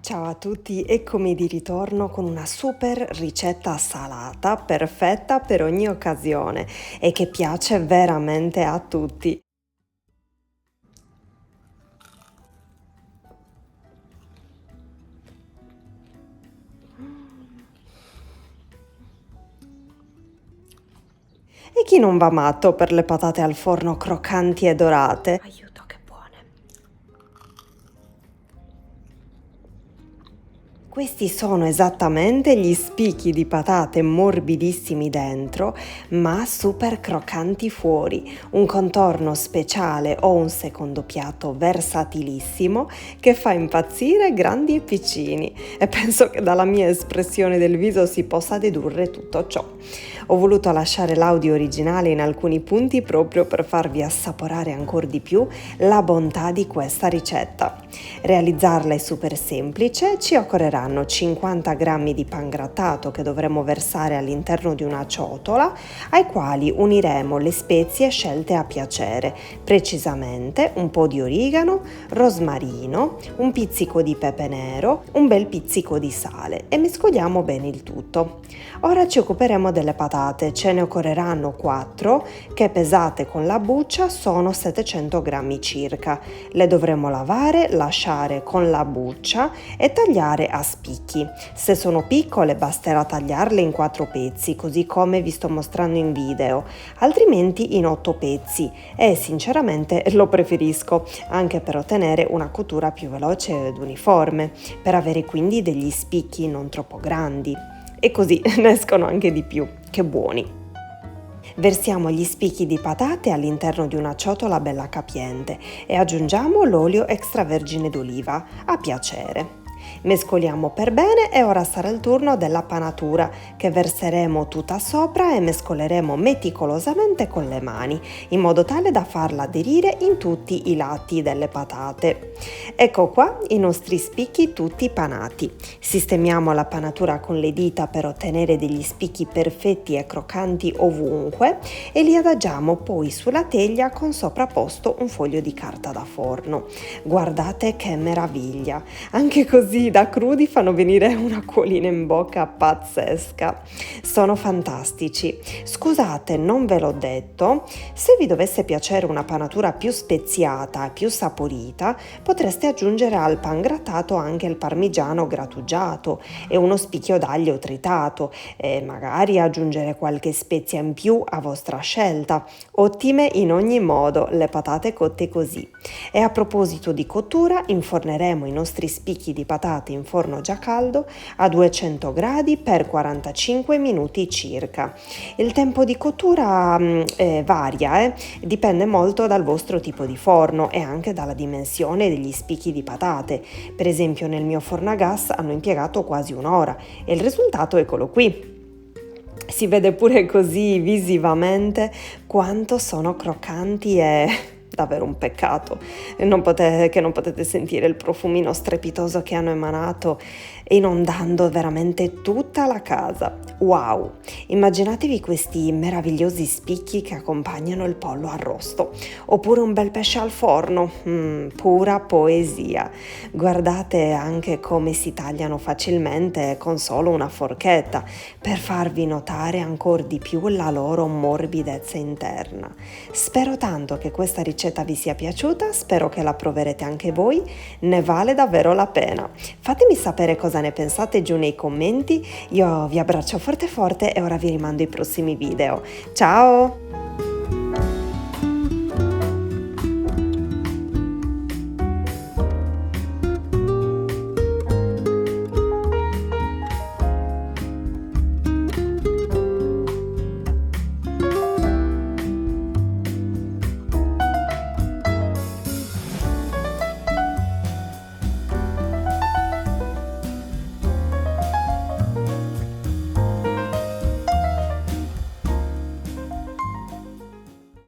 Ciao a tutti, eccomi di ritorno con una super ricetta salata perfetta per ogni occasione e che piace veramente a tutti. E chi non va matto per le patate al forno croccanti e dorate? Aiuto, che buone! Questi sono esattamente gli spicchi di patate morbidissimi dentro, ma super croccanti fuori, un contorno speciale o un secondo piatto versatilissimo che fa impazzire grandi e piccini e penso che dalla mia espressione del viso si possa dedurre tutto ciò. Ho voluto lasciare l'audio originale in alcuni punti proprio per farvi assaporare ancora di più la bontà di questa ricetta. Realizzarla è super semplice, ci occorreranno 50 g di pangrattato che dovremo versare all'interno di una ciotola, ai quali uniremo le spezie scelte a piacere, precisamente un po' di origano, rosmarino, un pizzico di pepe nero, un bel pizzico di sale e mescoliamo bene il tutto. Ora ci occuperemo delle patate, ce ne occorreranno 4 che pesate con la buccia sono 700 g circa. Le dovremo lavare, lasciare con la buccia e tagliare a spicchi. Se sono piccole basterà tagliarle in 4 pezzi, così come vi sto mostrando in video, altrimenti in 8 pezzi e sinceramente lo preferisco anche per ottenere una cottura più veloce ed uniforme, per avere quindi degli spicchi non troppo grandi. E così ne escono anche di più, che buoni! Versiamo gli spicchi di patate all'interno di una ciotola bella capiente e aggiungiamo l'olio extravergine d'oliva a piacere. Mescoliamo per bene e ora sarà il turno della panatura che verseremo tutta sopra e mescoleremo meticolosamente con le mani in modo tale da farla aderire in tutti i lati delle patate. Ecco qua i nostri spicchi tutti panati. Sistemiamo la panatura con le dita per ottenere degli spicchi perfetti e croccanti ovunque e li adagiamo poi sulla teglia con sovrapposto un foglio di carta da forno. Guardate che meraviglia! Anche così da crudi fanno venire un'acquolina in bocca pazzesca. Sono fantastici. Scusate, non ve l'ho detto, se vi dovesse piacere una panatura più speziata e più saporita, potreste aggiungere al pangrattato anche il parmigiano grattugiato e uno spicchio d'aglio tritato e magari aggiungere qualche spezia in più a vostra scelta. Ottime in ogni modo le patate cotte così. E a proposito di cottura, inforneremo i nostri spicchi di patate in forno già caldo a 200 gradi per 45 minuti circa. Il tempo di cottura varia, dipende molto dal vostro tipo di forno e anche dalla dimensione degli spicchi di patate. Per esempio nel mio forno a gas hanno impiegato quasi un'ora e il risultato eccolo qui. Si vede pure così visivamente quanto sono croccanti e davvero un peccato che non potete sentire il profumino strepitoso che hanno emanato inondando veramente tutta la casa. Wow! Immaginatevi questi meravigliosi spicchi che accompagnano il pollo arrosto oppure un bel pesce al forno, pura poesia. Guardate anche come si tagliano facilmente con solo una forchetta per farvi notare ancora di più la loro morbidezza interna. Spero tanto che questa ricetta vi sia piaciuta, spero che la proverete anche voi, ne vale davvero la pena. Fatemi sapere cosa ne pensate giù nei commenti, io vi abbraccio forte forte e ora vi rimando ai prossimi video. Ciao!